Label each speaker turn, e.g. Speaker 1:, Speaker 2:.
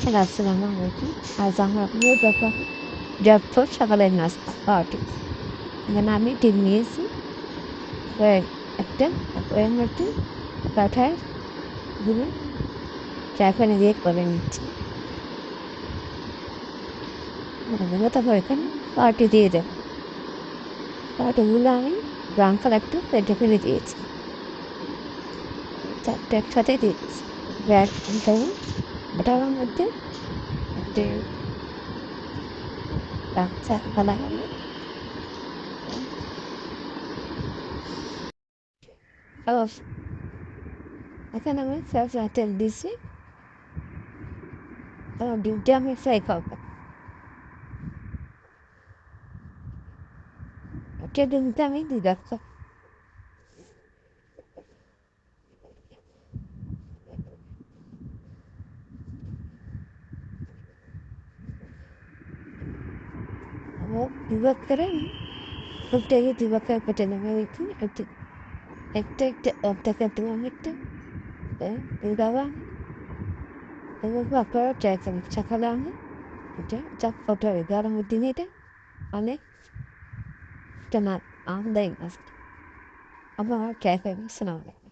Speaker 1: আসসালামু আলাইকুম। আজ আমরা আপনাদের ব্রেকফাস্ট সকালের নাস্তা পাউরুটি। এখানে আমি ডিম নিয়েছি, একটা এর মধ্যে বাটার দিয়ে ফ্রাই প্যানে দিয়ে করে নিচ্ছি। তারপর এখানে পাউরুটি দিয়ে দেবো। পাউরুটিগুলো আমি ব্রাউন কালার একটু পেটে ফেলে দিয়েছি, চারটে একসাথে দিয়েছি। বাটারের মধ্যে একটু চা কালার এখানে আমি সরষের তেল দিয়েছি, ডিমটা আমি ফ্রাই করবো। ডিমটা আমি দিয়ে রাখবো। ಯುವಕರೇ ಒಟ್ಟಿಗೆ ಯುವಕರ ಪಟ್ಟಣಕ್ಕೆ একটা গাওয়া এবং আপনারা ট্রাই করেন। সকালে আমি এটা চাপ ফটো গরমের দিনে এটা অনেক একটা আনন্দ আসে। আবার ট্রাই করবেন। আসসালামু আলাইকুম।